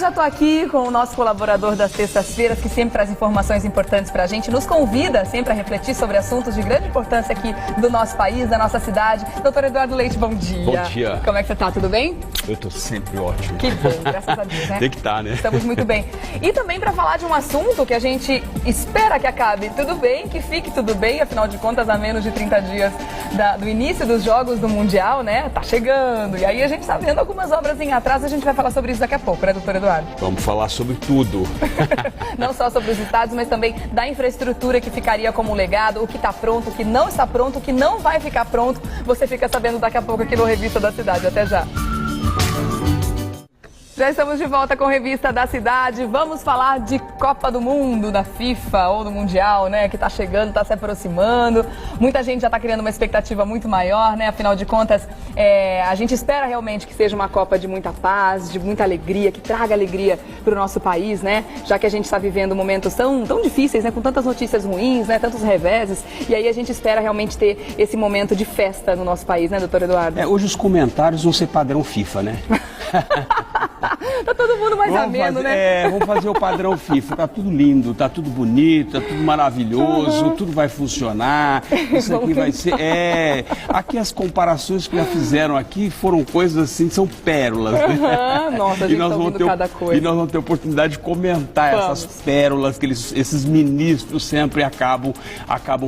já estou aqui com o nosso colaborador das terças-feiras, que sempre traz informações importantes para a gente, nos convida sempre a refletir sobre assuntos de grande importância aqui do nosso país, da nossa cidade. Doutor Eduardo Leite, bom dia. Bom dia. Como é que você está? Tudo bem? Eu estou sempre ótimo. Que bom, graças a Deus, né? Tem que estar, né? Estamos muito bem. E também para falar de um assunto que a gente espera que acabe tudo bem, que fique tudo bem, afinal de contas, há menos de 30 dias do início dos Jogos do Mundial, né? Tá chegando. E aí a gente está vendo algumas obras em atraso, a gente vai falar sobre isso daqui a pouco, né, doutor Eduardo? Vamos falar sobre tudo. Não só sobre os estádios, mas também da infraestrutura que ficaria como legado, o que está pronto, o que não está pronto, o que não vai ficar pronto. Você fica sabendo daqui a pouco aqui no Revista da Cidade. Até já. Já estamos de volta com a Revista da Cidade. Vamos falar de Copa do Mundo, da FIFA ou do Mundial, né? Que está chegando, está se aproximando. Muita gente já está criando uma expectativa muito maior, né? Afinal de contas, a gente espera realmente que seja uma Copa de muita paz, de muita alegria, que traga alegria para o nosso país, né? Já que a gente está vivendo momentos tão difíceis, né? Com tantas notícias ruins, né? Tantos reveses. E aí a gente espera realmente ter esse momento de festa no nosso país, né, doutor Eduardo? Hoje os comentários vão ser padrão FIFA, né? Tá todo mundo mais ameno, né? Vamos fazer o padrão FIFA. Tá tudo lindo, tá tudo bonito, tá tudo maravilhoso, tudo vai funcionar. Isso aqui vai ser... Aqui as comparações que já fizeram aqui foram coisas assim, são pérolas, né? Nossa, a gente tá ouvindo cada coisa. E nós vamos ter oportunidade de comentar essas pérolas que esses ministros sempre acabam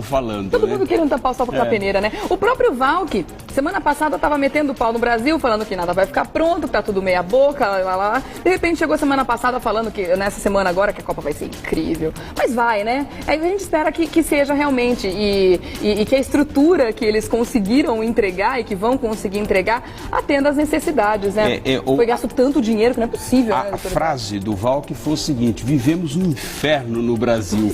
falando. Todo mundo querendo tapar o sol com a peneira, né? O próprio Valk, semana passada, estava metendo o pau no Brasil, falando que nada vai ficar pronto, que tá tudo meia boca, lá. De repente chegou semana passada falando que nessa semana agora que a Copa vai ser incrível. Mas vai, né? Aí a gente espera que seja realmente e que a estrutura que eles conseguiram entregar e que vão conseguir entregar atenda às necessidades, né? Foi gasto tanto dinheiro que não é possível. A frase do Valk foi o seguinte: vivemos um inferno no Brasil.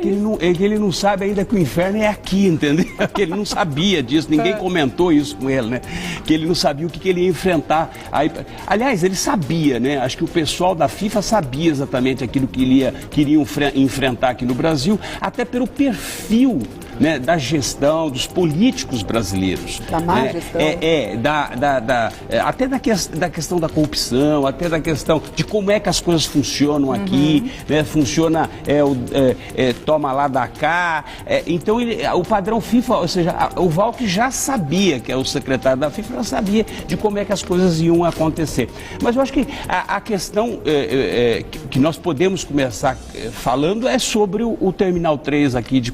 Que ele não sabe ainda que o inferno é aqui, entendeu? Que ele não sabia disso, ninguém comentou isso com ele, né? Que ele não sabia o que ele ia enfrentar. Aliás, ele sabia, né? Acho que o pessoal da FIFA sabia exatamente aquilo que iriam enfrentar aqui no Brasil, até pelo perfil, né, da gestão, dos políticos brasileiros. Da má gestão. Até da questão da corrupção, até da questão de como é que as coisas funcionam aqui, né? Funciona, toma lá, dá cá. Então, o padrão FIFA, ou seja, o Valk já sabia, que é o secretário da FIFA, já sabia de como é que as coisas iam acontecer. Mas eu acho que a questão que nós podemos começar falando é sobre o Terminal 3 aqui de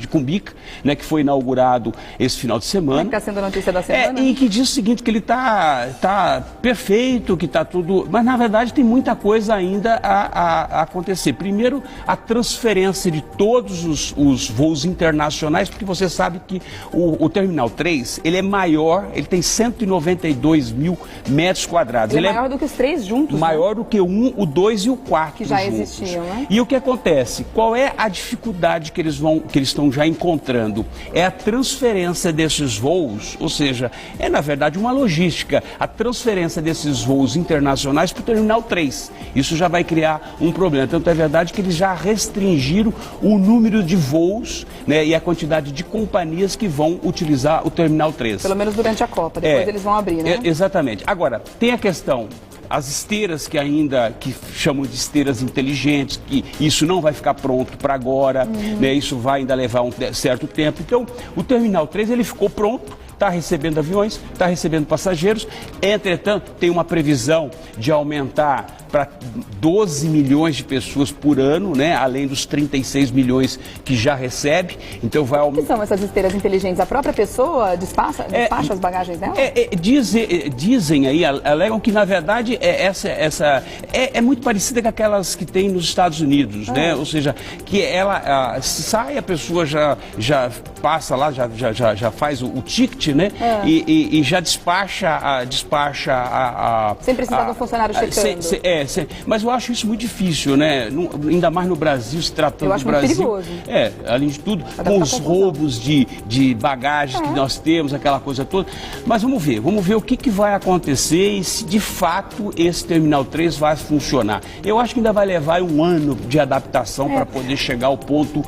Cumbica, né, que foi inaugurado esse final de semana. Como é que está sendo a notícia da semana? E que diz o seguinte, que ele tá perfeito, que está tudo... Mas, na verdade, tem muita coisa ainda a acontecer. Primeiro, a transferência de todos os voos internacionais, porque você sabe que o Terminal 3, ele é maior, ele tem 192 mil metros quadrados. Ele é maior do que os três juntos? Maior, né? Do que o 1, o 2 e o 4 que já juntos. Existiam, né? E o que acontece? Qual é a dificuldade que eles estão já encontrando? É a transferência desses voos, ou seja, na verdade uma logística, a transferência desses voos internacionais para o Terminal 3. Isso já vai criar um problema. Tanto é verdade que eles já restringiram o número de voos, né, e a quantidade de companhias que vão utilizar o Terminal 3. Pelo menos durante a Copa, depois eles vão abrir, né? Exatamente. Agora, tem a questão... As esteiras que chamam de esteiras inteligentes, que isso não vai ficar pronto para agora, né? Isso vai ainda levar um certo tempo. Então, o Terminal 3 ele ficou pronto, está recebendo aviões, está recebendo passageiros. Entretanto, tem uma previsão de aumentar para 12 milhões de pessoas por ano, né? Além dos 36 milhões que já recebe. Então vai aumentar. O que são essas esteiras inteligentes? A própria pessoa despacha as bagagens dela? Dizem aí, alegam que na verdade essa é muito parecida com aquelas que tem nos Estados Unidos, né? Ou seja, que ela sai, a pessoa já passa lá, já faz o ticket, né? E já despacha a sem precisar de um funcionário checando. Mas eu acho isso muito difícil, né? Ainda mais no Brasil, se tratando do Brasil. Eu acho muito perigoso. Além de tudo, com os roubos de bagagens que nós temos, aquela coisa toda. Mas vamos ver o que vai acontecer e se de fato esse Terminal 3 vai funcionar. Eu acho que ainda vai levar um ano de adaptação para poder chegar ao ponto,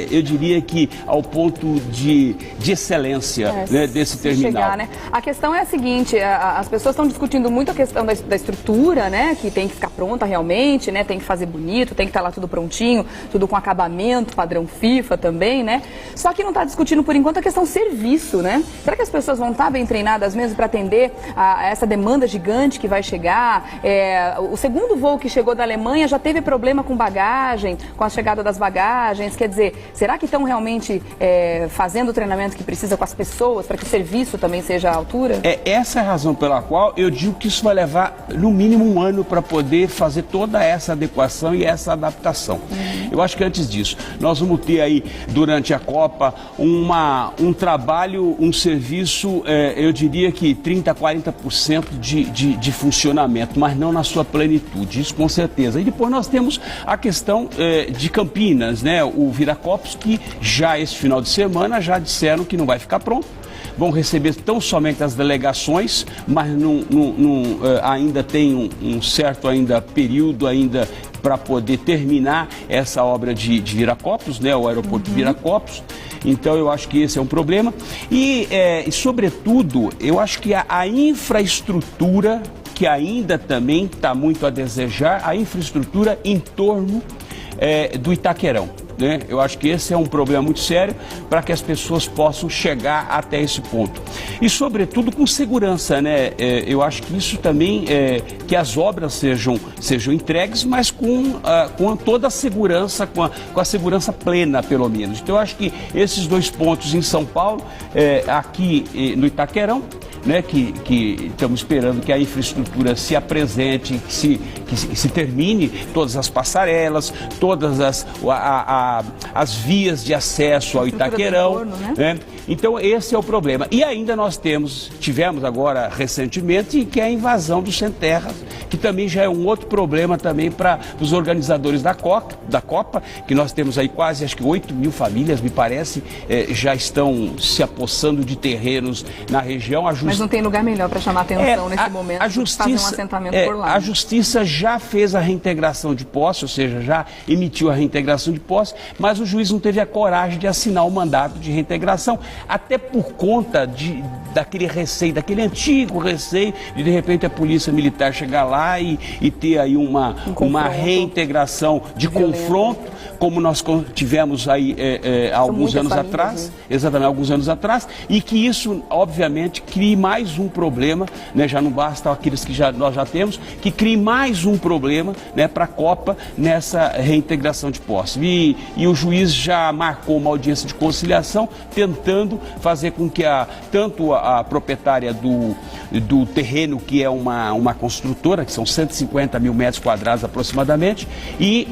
eu diria que ao ponto de excelência, né, desse terminal. Chegar, né? A questão é a seguinte, as pessoas estão discutindo muito a questão da estrutura, estrutura, né, que tem que ficar pronta realmente, né, tem que fazer bonito, tem que estar lá tudo prontinho, tudo com acabamento, padrão FIFA também, né? Só que não está discutindo por enquanto a questão serviço, né? Será que as pessoas vão estar bem treinadas mesmo para atender a essa demanda gigante que vai chegar? O segundo voo que chegou da Alemanha já teve problema com bagagem, com a chegada das bagagens. Quer dizer, será que estão realmente fazendo o treinamento que precisa com as pessoas para que o serviço também seja à altura? Essa é a razão pela qual eu digo que isso vai levar no mínimo um ano para poder fazer toda essa adequação e essa adaptação. Eu acho que antes disso, nós vamos ter aí durante a Copa um trabalho, um serviço, eu diria que 30% a 40% de funcionamento, mas não na sua plenitude, isso com certeza. E depois nós temos a questão de Campinas, né? O Viracopos, que já esse final de semana já disseram que não vai ficar pronto. Vão receber tão somente as delegações, mas ainda tem um certo período ainda para poder terminar essa obra de Viracopos, né, o aeroporto de Viracopos. Então eu acho que esse é um problema. E sobretudo, eu acho que a infraestrutura, que ainda também está muito a desejar, a infraestrutura em torno do Itaquerão. Eu acho que esse é um problema muito sério para que as pessoas possam chegar até esse ponto. E, sobretudo, com segurança, né? Eu acho que isso também, que as obras sejam entregues, mas com toda a segurança, com a segurança plena, pelo menos. Então, eu acho que esses dois pontos em São Paulo, aqui no Itaquerão, né, que estamos esperando que a infraestrutura se apresente, que se termine todas as passarelas, todas as vias de acesso ao Itaquerão, né? Então esse é o problema. E ainda nós tivemos agora recentemente, que é a invasão do Sem Terra, que também já é um outro problema também para os organizadores da Copa, que nós temos aí quase, acho que 8 mil famílias, me parece, já estão se apossando de terrenos na região. Mas não tem lugar melhor para chamar atenção nesse momento, fazer um assentamento por lá. A Justiça já fez a reintegração de posse, ou seja, já emitiu a reintegração de posse, mas o juiz não teve a coragem de assinar o mandato de reintegração, até por conta daquele receio, daquele antigo receio de repente a polícia militar chegar lá e ter aí uma reintegração de confronto, como nós tivemos aí há alguns anos atrás, exatamente, alguns anos atrás, e que isso, obviamente, crie mais um problema, né? Já não basta aqueles que nós já temos, que crie mais um problema, né, para a Copa nessa reintegração de posse. E o juiz já marcou uma audiência de conciliação, tentando fazer com que tanto a proprietária do terreno, que é uma construtora, que são 150 mil metros quadrados aproximadamente, e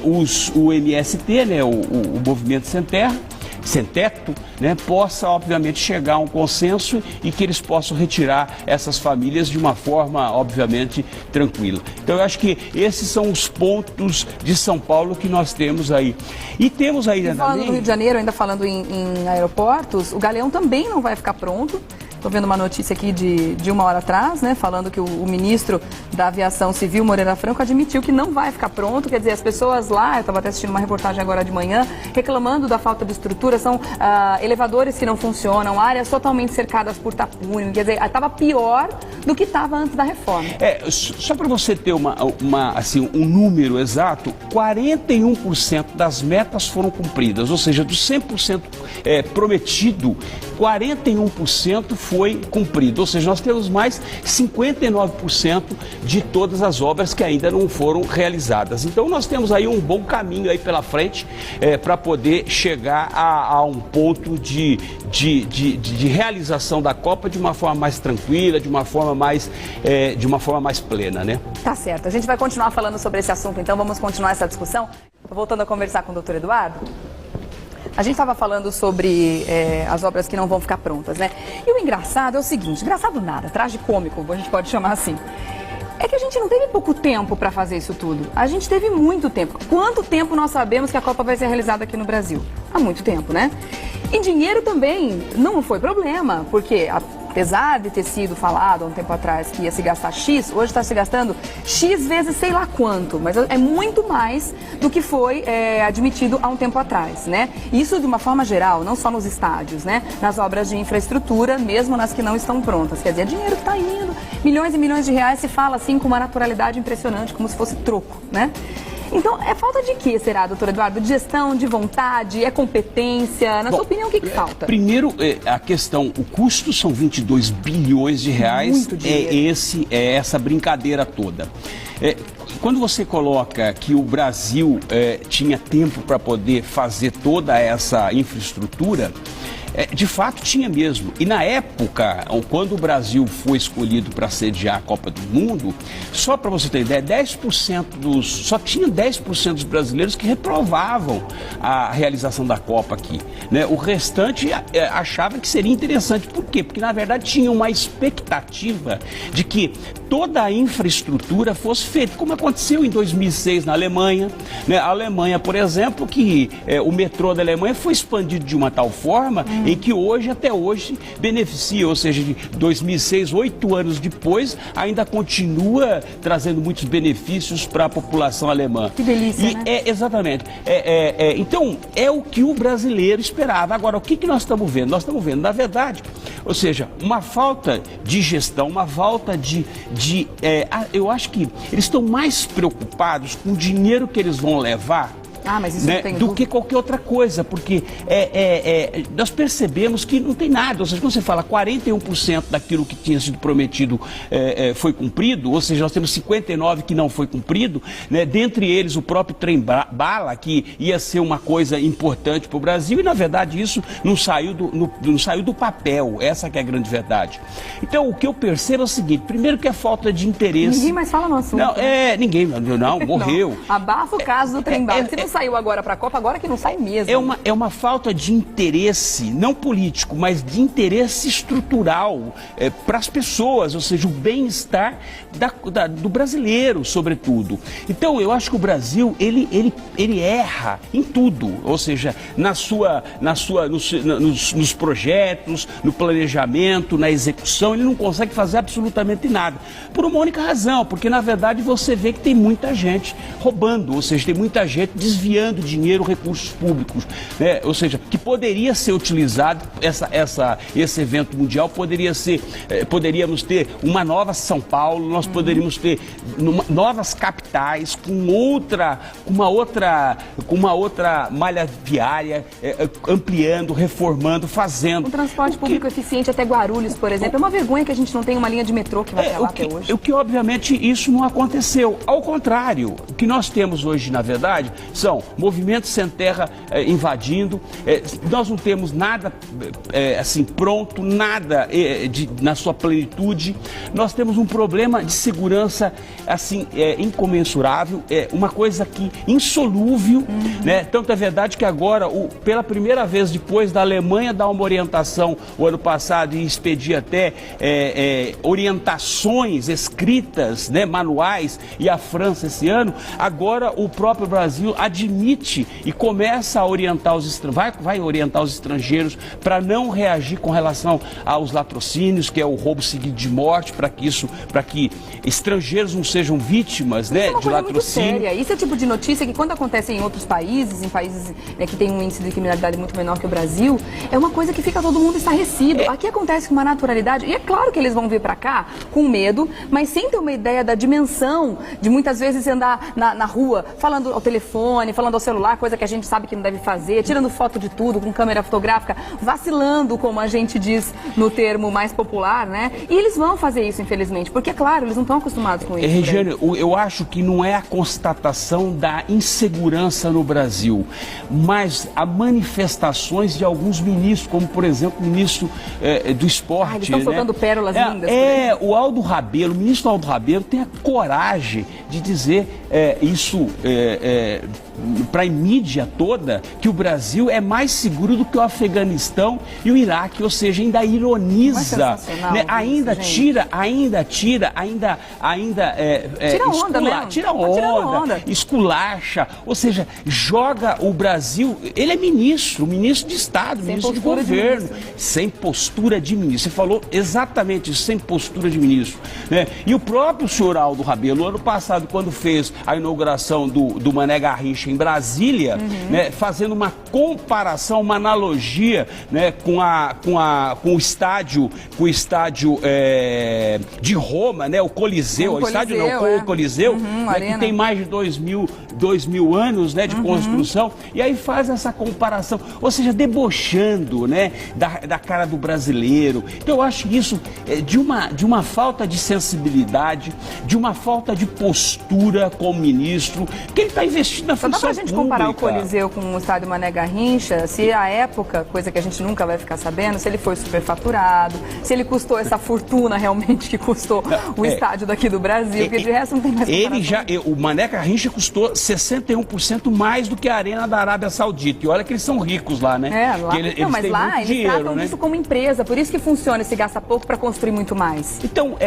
o MST, né, o Movimento Sem Teto, né, possa obviamente chegar a um consenso e que eles possam retirar essas famílias de uma forma obviamente tranquila. Então eu acho que esses são os pontos de São Paulo que nós temos aí. E temos aí também... Falando do Rio de Janeiro, ainda falando em aeroportos, o Galeão também não vai ficar pronto. Estou vendo uma notícia aqui de uma hora atrás, né, falando que o ministro da Aviação Civil, Moreira Franco, admitiu que não vai ficar pronto. Quer dizer, as pessoas lá, eu estava até assistindo uma reportagem agora de manhã, reclamando da falta de estrutura, são elevadores que não funcionam, áreas totalmente cercadas por tapume, quer dizer, estava pior do que estava antes da reforma. Só para você ter um número exato, 41% das metas foram cumpridas, ou seja, do 100% prometido, 41% foi cumprido, ou seja, nós temos mais 59% de todas as obras que ainda não foram realizadas. Então nós temos aí um bom caminho aí pela frente para poder chegar a um ponto de realização da Copa de uma forma mais tranquila, de uma forma mais plena, né? Tá certo, a gente vai continuar falando sobre esse assunto, então vamos continuar essa discussão. Voltando a conversar com o doutor Eduardo. A gente estava falando sobre as obras que não vão ficar prontas, né? E o engraçado é o seguinte, engraçado nada, tragicômico, a gente pode chamar assim. É que a gente não teve pouco tempo para fazer isso tudo. A gente teve muito tempo. Quanto tempo nós sabemos que a Copa vai ser realizada aqui no Brasil? Há muito tempo, né? E dinheiro também não foi problema, porque apesar de ter sido falado há um tempo atrás que ia se gastar X, hoje está se gastando X vezes sei lá quanto, mas é muito mais do que foi admitido há um tempo atrás, né? Isso de uma forma geral, não só nos estádios, né? Nas obras de infraestrutura, mesmo nas que não estão prontas. Quer dizer, é dinheiro que está indo, milhões e milhões de reais, se fala assim com uma uma naturalidade impressionante, como se fosse troco, né? Então, é falta de quê, será, doutor Eduardo? De gestão, de vontade, é competência? Na sua opinião, o que falta? Primeiro, a questão, o custo são 22 bilhões de reais. Muito dinheiro. É essa brincadeira toda. Quando você coloca que o Brasil tinha tempo para poder fazer toda essa infraestrutura, de fato tinha mesmo. E na época, quando o Brasil foi escolhido para sediar a Copa do Mundo, só para você ter ideia, só tinha 10% dos brasileiros que reprovavam a realização da Copa aqui, né? O restante achava que seria interessante. Por quê? Porque na verdade tinha uma expectativa de que toda a infraestrutura fosse feita, como aconteceu em 2006 na Alemanha, né? A Alemanha, por exemplo, que o metrô da Alemanha foi expandido de uma tal forma em que até hoje, beneficia, ou seja, de 2006, 8 anos depois, ainda continua trazendo muitos benefícios para a população alemã. Que delícia, né? Exatamente. Então, é o que o brasileiro esperava. Agora, o que nós estamos vendo? Nós estamos vendo, na verdade, ou seja, uma falta de gestão, uma falta eu acho que eles estão mais preocupados com o dinheiro que eles vão levar, mas isso não tem do que qualquer outra coisa, porque nós percebemos que não tem nada. Ou seja, quando você fala 41% daquilo que tinha sido prometido foi cumprido, ou seja, nós temos 59% que não foi cumprido, né? Dentre eles o próprio trem-bala, que ia ser uma coisa importante para o Brasil, e na verdade isso não saiu do papel. Essa que é a grande verdade. Então o que eu percebo é o seguinte: primeiro que é falta de interesse. Ninguém mais fala no assunto. Não, ninguém, não, morreu. Não. Abafa o caso do trem-bala. Se não saiu agora para a Copa, agora que não sai mesmo. É uma falta de interesse, não político, mas de interesse estrutural para as pessoas, ou seja, o bem-estar do brasileiro, sobretudo. Então, eu acho que o Brasil, ele erra em tudo, ou seja, nos projetos, no planejamento, na execução, ele não consegue fazer absolutamente nada. Por uma única razão, porque, na verdade, você vê que tem muita gente roubando, ou seja, tem muita gente desviando dinheiro, recursos públicos, né? Ou seja, que poderia ser utilizado, esse evento mundial poderíamos ter uma nova São Paulo, nós poderíamos ter novas capitais com uma outra malha viária, ampliando, reformando, fazendo. Um transporte público eficiente até Guarulhos, por exemplo. É uma vergonha que a gente não tenha uma linha de metrô que vai até lá até hoje. O que obviamente isso não aconteceu. Ao contrário, o que nós temos hoje, na verdade, são movimentos sem terra invadindo. Nós não temos nada assim pronto, nada na sua plenitude. Nós temos um problema de segurança assim incomensurável, uma coisa que insolúvel, né? Tanto é verdade que agora, pela primeira vez depois da Alemanha dar uma orientação o ano passado e expedir até orientações escritas, né, manuais, e a França esse ano, agora o próprio Brasil admite e começa a orientar vai orientar os estrangeiros para não reagir com relação aos latrocínios, que é o roubo seguido de morte, para que estrangeiros não sejam vítimas, né, de latrocínio. Muito séria. Isso é o tipo de notícia que, quando acontece em outros países, em países que têm um índice de criminalidade muito menor que o Brasil, é uma coisa que fica todo mundo estarrecido. Aqui acontece com uma naturalidade, e é claro que eles vão vir para cá com medo, mas sem ter uma ideia da dimensão de muitas vezes andar na rua, falando ao telefone, falando ao celular, coisa que a gente sabe que não deve fazer, tirando foto de tudo, com câmera fotográfica, vacilando, como a gente diz no termo mais popular, né? E eles vão fazer isso, infelizmente, porque, é claro, eles não estão acostumados com isso. Regiane, eu acho que não é a constatação da insegurança no Brasil, mas a manifestações de alguns ministros, como, por exemplo, o ministro do Esporte. Eles estão soltando pérolas lindas. O Aldo Rabelo, o ministro Aldo Rabelo tem a coragem de dizer isso para a mídia toda, que o Brasil é mais seguro do que o Afeganistão e o Iraque, ou seja, ainda ironiza, né? Ainda tira onda, esculacha, ou seja, joga o Brasil. Ele é ministro de Estado, ministro de governo, sem postura de ministro. Você falou exatamente isso, sem postura de ministro, né? E o próprio senhor Aldo Rabelo, ano passado, quando fez a inauguração do Mané Garrincha em Brasília, né, fazendo uma comparação, uma analogia, né, com o estádio de Roma, né, o Coliseu, o estádio não, o Coliseu, né, que tem mais de 2.000 anos, né, de construção, e aí faz essa comparação, ou seja, debochando, né, da cara do brasileiro. Então eu acho isso de uma falta de sensibilidade, de uma falta de postura como ministro, que ele está investindo na função pública. Só dá pra gente comparar o Coliseu com o estádio Mané Garrincha, se a época, coisa que a gente nunca vai ficar sabendo, se ele foi superfaturado, se ele custou essa fortuna realmente que custou o estádio daqui do Brasil, porque de resto não tem mais comparação. O Mané Garrincha custou 61% mais do que a Arena da Arábia Saudita. E olha que eles são ricos lá, né? Mas lá eles tratam disso como empresa, por isso que funciona, se gasta pouco para construir muito mais. Então,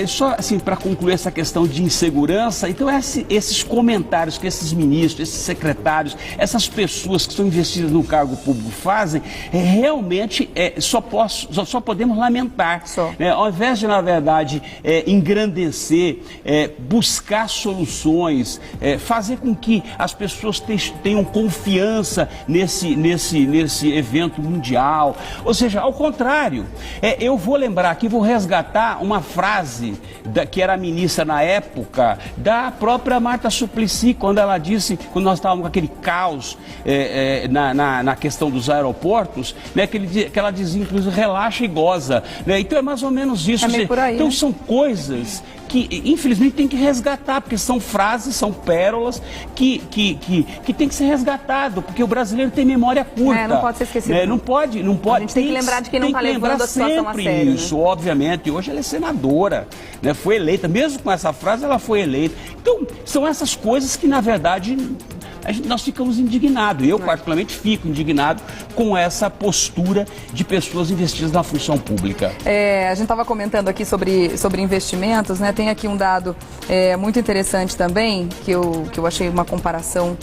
só assim, para concluir essa questão de insegurança, então esses comentários que esses ministros, esses secretários, essas pessoas que estão investidas no cargo público fazem, realmente só podemos lamentar. Né? Ao invés de, na verdade, engrandecer, buscar soluções, fazer com que as pessoas tenham confiança nesse evento mundial. Ou seja, ao contrário, eu vou lembrar aqui, vou resgatar uma frase que era a ministra na época, da própria Marta Suplicy, quando ela disse, quando nós estávamos com aquele caos na questão dos aeroportos, né, que ela dizia, inclusive, relaxa e goza. Né? Então é mais ou menos isso. Por aí, então né? São coisas que, infelizmente, tem que resgatar, porque são frases, são pérolas que tem que ser resgatado, porque o brasileiro tem memória curta. Não pode ser esquecido. Não pode. A gente tem que lembrar de quem não está levando a situação a sério. Isso, né? Obviamente. E hoje ela é senadora, né? Foi eleita, mesmo com essa frase, ela foi eleita. Então, são essas coisas que, na verdade, nós ficamos indignados. Eu, particularmente, fico indignado com essa postura de pessoas investidas na função pública. A gente estava comentando aqui sobre investimentos, né? Tem aqui um dado muito interessante também, que eu achei uma comparação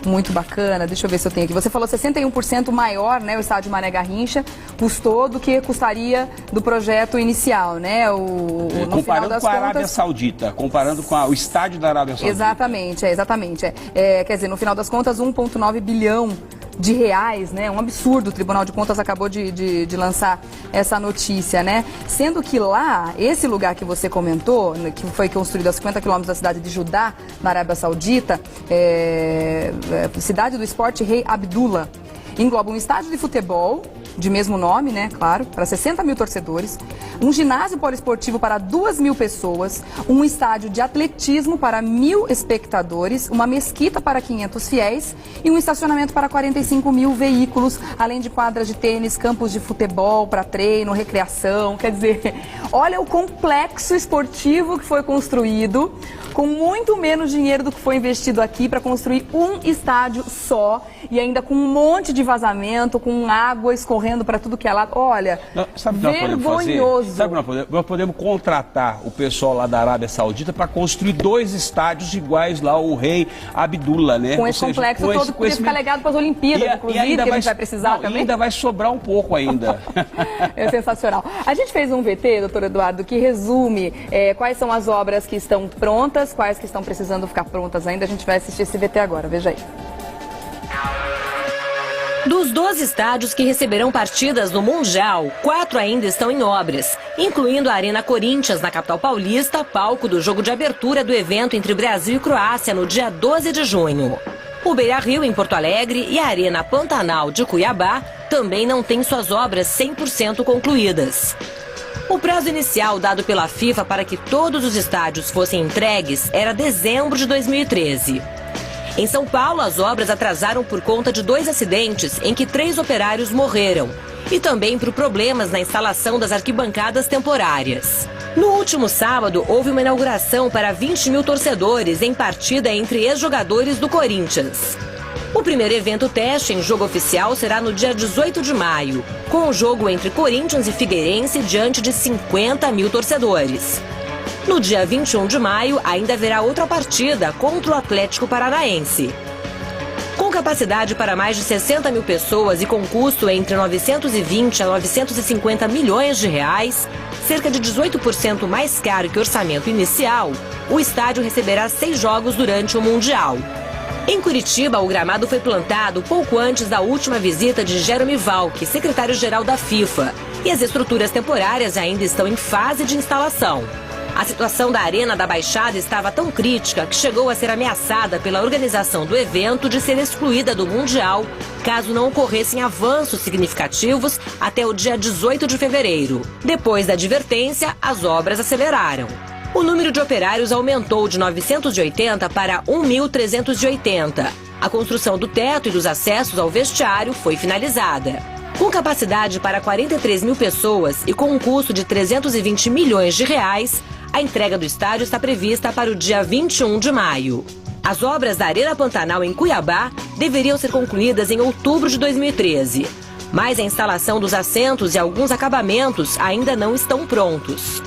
muito bacana. Deixa eu ver se eu tenho aqui. Você falou 61% maior, né? O estádio Mané Garrincha custou do que custaria do projeto inicial, né? Comparando com a Arábia Saudita, comparando com o estádio da Arábia Saudita. Exatamente. Quer dizer, no final das contas, 1,9 bilhão de reais, né? Um absurdo. O Tribunal de Contas acabou de lançar essa notícia, né? Sendo que lá, esse lugar que você comentou, que foi construído a 50 quilômetros da cidade de Judá, na Arábia Saudita, cidade do esporte Rei Abdullah, engloba um estádio de futebol, de mesmo nome, né, claro, para 60 mil torcedores, um ginásio poliesportivo para 2.000 pessoas, um estádio de atletismo para 1.000 espectadores, uma mesquita para 500 fiéis e um estacionamento para 45 mil veículos, além de quadras de tênis, campos de futebol para treino, recreação. Quer dizer, olha o complexo esportivo que foi construído com muito menos dinheiro do que foi investido aqui para construir um estádio só e ainda com um monte de vazamento, com água escorrendo para tudo que é lado. Olha, vergonhoso. Sabe o que nós podemos contratar o pessoal lá da Arábia Saudita para construir 2 estádios iguais lá, o Rei Abdullah, né? Com esse complexo todo que podia ficar legado para as Olimpíadas, inclusive, que a gente vai precisar também. E ainda vai sobrar um pouco ainda. É sensacional. A gente fez um VT, doutor Eduardo, que resume quais são as obras que estão prontas, quais que estão precisando ficar prontas ainda. A gente vai assistir esse VT agora, veja aí. Dos 12 estádios que receberão partidas no Mundial, 4 ainda estão em obras, incluindo a Arena Corinthians, na capital paulista, palco do jogo de abertura do evento entre Brasil e Croácia no dia 12 de junho. O Beira-Rio, em Porto Alegre, e a Arena Pantanal de Cuiabá também não têm suas obras 100% concluídas. O prazo inicial dado pela FIFA para que todos os estádios fossem entregues era dezembro de 2013. Em São Paulo, as obras atrasaram por conta de 2 acidentes em que 3 operários morreram e também por problemas na instalação das arquibancadas temporárias. No último sábado, houve uma inauguração para 20 mil torcedores em partida entre ex-jogadores do Corinthians. O primeiro evento teste em jogo oficial será no dia 18 de maio, com o jogo entre Corinthians e Figueirense diante de 50 mil torcedores. No dia 21 de maio, ainda haverá outra partida contra o Atlético Paranaense. Com capacidade para mais de 60 mil pessoas e com custo entre 920 a 950 milhões de reais, cerca de 18% mais caro que o orçamento inicial, o estádio receberá 6 jogos durante o Mundial. Em Curitiba, o gramado foi plantado pouco antes da última visita de Jerome Valcke, secretário-geral da FIFA, e as estruturas temporárias ainda estão em fase de instalação. A situação da Arena da Baixada estava tão crítica que chegou a ser ameaçada pela organização do evento de ser excluída do Mundial, caso não ocorressem avanços significativos até o dia 18 de fevereiro. Depois da advertência, as obras aceleraram. O número de operários aumentou de 980 para 1.380. A construção do teto e dos acessos ao vestiário foi finalizada. Com capacidade para 43 mil pessoas e com um custo de 320 milhões de reais, a entrega do estádio está prevista para o dia 21 de maio. As obras da Arena Pantanal em Cuiabá deveriam ser concluídas em outubro de 2013. Mas a instalação dos assentos e alguns acabamentos ainda não estão prontos.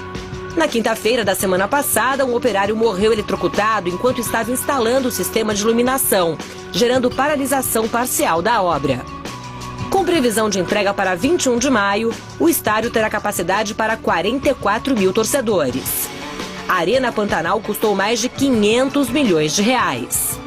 Na quinta-feira da semana passada, um operário morreu eletrocutado enquanto estava instalando o sistema de iluminação, gerando paralisação parcial da obra. Com previsão de entrega para 21 de maio, o estádio terá capacidade para 44 mil torcedores. A Arena Pantanal custou mais de 500 milhões de reais.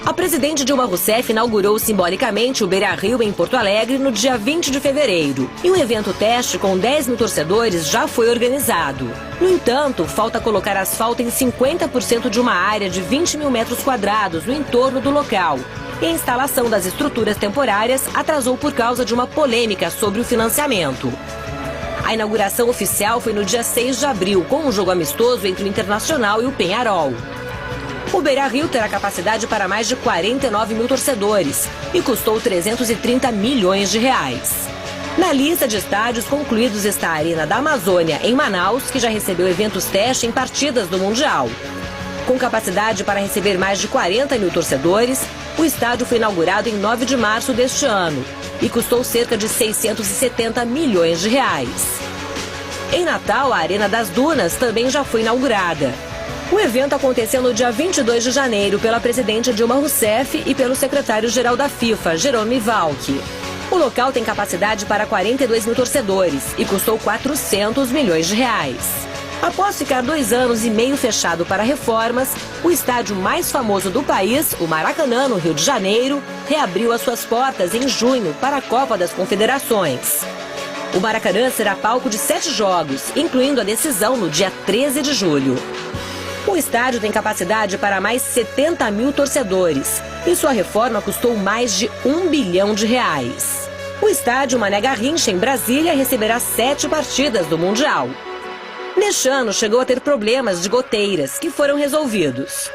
A presidente Dilma Rousseff inaugurou simbolicamente o Beira-Rio em Porto Alegre no dia 20 de fevereiro. E um evento teste com 10 mil torcedores já foi organizado. No entanto, falta colocar asfalto em 50% de uma área de 20 mil metros quadrados no entorno do local. E a instalação das estruturas temporárias atrasou por causa de uma polêmica sobre o financiamento. A inauguração oficial foi no dia 6 de abril, com um jogo amistoso entre o Internacional e o Peñarol. O Beira-Rio terá capacidade para mais de 49 mil torcedores e custou 330 milhões de reais. Na lista de estádios concluídos está a Arena da Amazônia, em Manaus, que já recebeu eventos teste em partidas do Mundial. Com capacidade para receber mais de 40 mil torcedores, o estádio foi inaugurado em 9 de março deste ano e custou cerca de 670 milhões de reais. Em Natal, a Arena das Dunas também já foi inaugurada. O evento aconteceu no dia 22 de janeiro pela presidente Dilma Rousseff e pelo secretário-geral da FIFA, Jerome Valcke. O local tem capacidade para 42 mil torcedores e custou 400 milhões de reais. Após ficar 2 anos e meio fechado para reformas, o estádio mais famoso do país, o Maracanã, no Rio de Janeiro, reabriu as suas portas em junho para a Copa das Confederações. O Maracanã será palco de 7 jogos, incluindo a decisão no dia 13 de julho. O estádio tem capacidade para mais 70 mil torcedores e sua reforma custou mais de 1 bilhão de reais. O estádio Mané Garrincha, em Brasília, receberá 7 partidas do Mundial. Neste ano, chegou a ter problemas de goteiras, que foram resolvidos.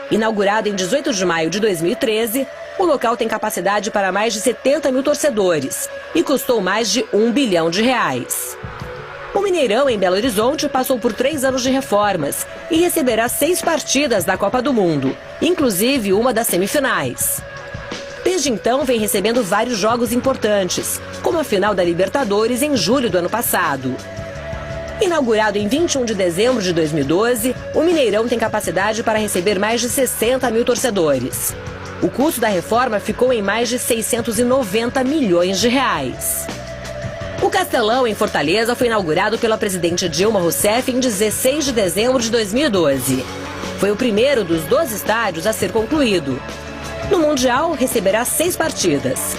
Inaugurado em 18 de maio de 2013, o local tem capacidade para mais de 70 mil torcedores e custou mais de 1 bilhão de reais. O Mineirão, em Belo Horizonte, passou por 3 anos de reformas e receberá 6 partidas da Copa do Mundo, inclusive uma das semifinais. Desde então, vem recebendo vários jogos importantes, como a final da Libertadores em julho do ano passado. Inaugurado em 21 de dezembro de 2012, o Mineirão tem capacidade para receber mais de 60 mil torcedores. O custo da reforma ficou em mais de 690 milhões de reais. O Castelão, em Fortaleza, foi inaugurado pela presidente Dilma Rousseff em 16 de dezembro de 2012. Foi o primeiro dos 12 estádios a ser concluído. No Mundial, receberá 6 partidas.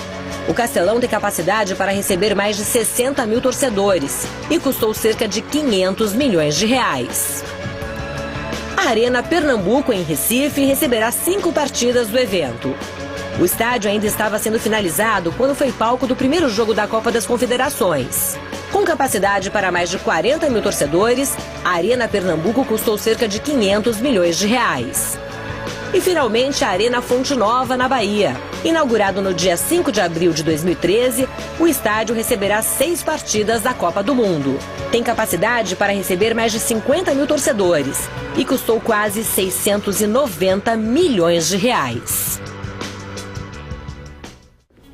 O Castelão tem capacidade para receber mais de 60 mil torcedores e custou cerca de 500 milhões de reais. A Arena Pernambuco, em Recife, receberá 5 partidas do evento. O estádio ainda estava sendo finalizado quando foi palco do primeiro jogo da Copa das Confederações. Com capacidade para mais de 40 mil torcedores, a Arena Pernambuco custou cerca de 500 milhões de reais. E finalmente a Arena Fonte Nova, na Bahia. Inaugurado no dia 5 de abril de 2013, o estádio receberá 6 partidas da Copa do Mundo. Tem capacidade para receber mais de 50 mil torcedores e custou quase 690 milhões de reais.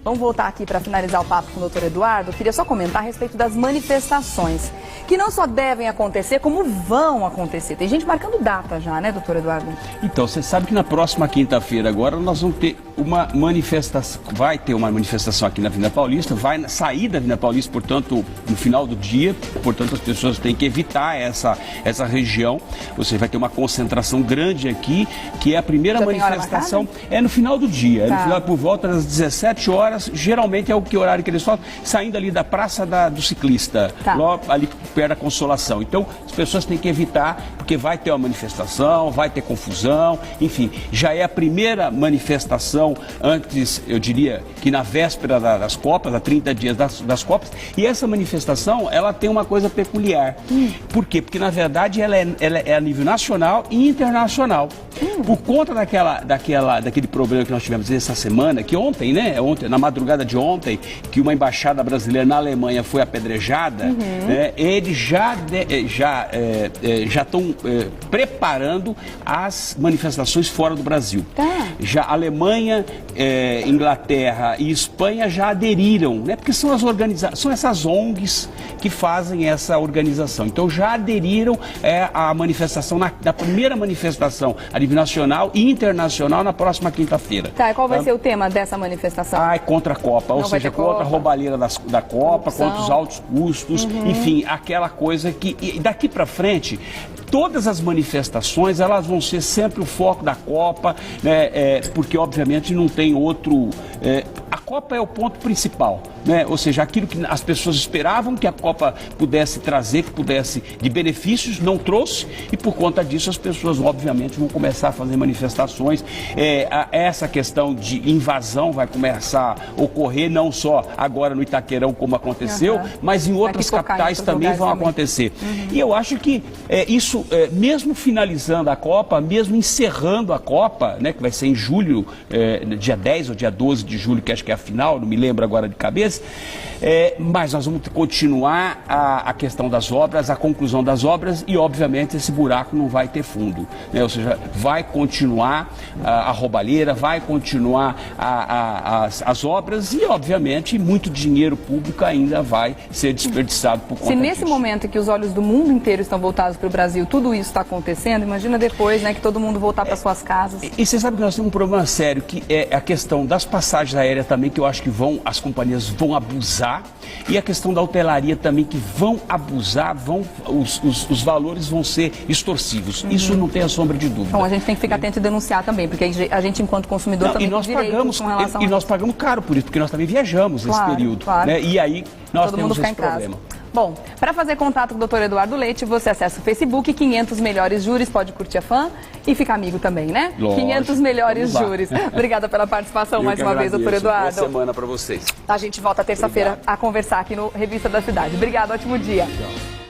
Vamos voltar aqui para finalizar o papo com o doutor Eduardo. Eu queria só comentar a respeito das manifestações. que não só devem acontecer, como vão acontecer. Tem gente marcando data já, né, doutor Eduardo? Então, você sabe que na próxima quinta-feira agora nós vamos ter uma manifestação, vai ter uma manifestação aqui na Avenida Paulista, vai sair da Avenida Paulista, portanto, no final do dia, portanto, as pessoas têm que evitar essa região. Você vai ter uma concentração grande aqui, que é a primeira já manifestação, é no final do dia, tá. no final, por volta das 17 horas, geralmente é o horário que eles falam, saindo ali da Praça do Ciclista, tá. logo ali perto da Consolação. Então, as pessoas têm que evitar, porque vai ter uma manifestação, vai ter confusão, enfim, já é a primeira manifestação antes, eu diria, que na véspera das Copas, há 30 dias das Copas, e essa manifestação, ela tem uma coisa peculiar. Por quê? Porque, na verdade, ela é a nível nacional e internacional. Por conta daquele problema que nós tivemos essa semana, que ontem, né, na madrugada de ontem, que uma embaixada brasileira na Alemanha foi apedrejada, né, eles já estão preparando as manifestações fora do Brasil. Tá. Já Alemanha, Inglaterra e Espanha já aderiram, né, porque são essas ONGs que fazem essa organização. Então já aderiram à manifestação, na primeira manifestação a nível nacional e internacional na próxima quinta-feira. Tá, e qual vai ser o tema dessa manifestação? Contra a Copa, ou seja, contra a roubalheira da Copa, corrupção, contra os altos custos, enfim, aquela coisa que... E daqui para frente, todas as manifestações, elas vão ser sempre o foco da Copa, né, porque obviamente não tem outro... a Copa é o ponto principal, né? Ou seja, aquilo que as pessoas esperavam que a Copa pudesse trazer, que pudesse de benefícios, não trouxe, e por conta disso as pessoas obviamente vão começar a fazer manifestações. Essa questão de invasão vai começar a ocorrer, não só agora no Itaquerão, como aconteceu, mas em outras capitais também vão acontecer. E eu acho que isso, mesmo finalizando a Copa, mesmo encerrando a Copa, né, que vai ser em julho, dia 10 ou dia 12 de julho, que acho que é a final, não me lembro agora de cabeça, mas nós vamos continuar a questão das obras, a conclusão das obras, e obviamente esse buraco não vai ter fundo, né? Ou seja, vai continuar a roubalheira, vai continuar as obras e obviamente muito dinheiro público ainda vai ser desperdiçado por conta Se nesse disso. momento que os olhos do mundo inteiro estão voltados para o Brasil, tudo isso está acontecendo, imagina depois, né, que todo mundo voltar para suas casas. E você sabe que nós temos um problema sério, que é a questão das passagens aéreas também, que eu acho que as companhias vão abusar, e a questão da hotelaria também, que vão abusar, os valores vão ser extorsivos. Isso não tem a sombra de dúvida. Então a gente tem que ficar atento e denunciar também, porque a gente enquanto consumidor também tem direitos com relação a... nós pagamos caro por isso, porque nós também viajamos nesse período. Claro. Né? E aí nós todo mundo temos ficar esse em casa. problema. Bom, para fazer contato com o Dr. Eduardo Leite, você acessa o Facebook 500 Melhores Júris, pode curtir a fã e ficar amigo também, né? Lógico. 500 Melhores Júris. Obrigada pela participação mais uma vez, Dr. Eduardo. Boa semana para vocês. A gente volta terça-feira a conversar aqui no Revista da Cidade. Obrigada, ótimo dia. Tchau.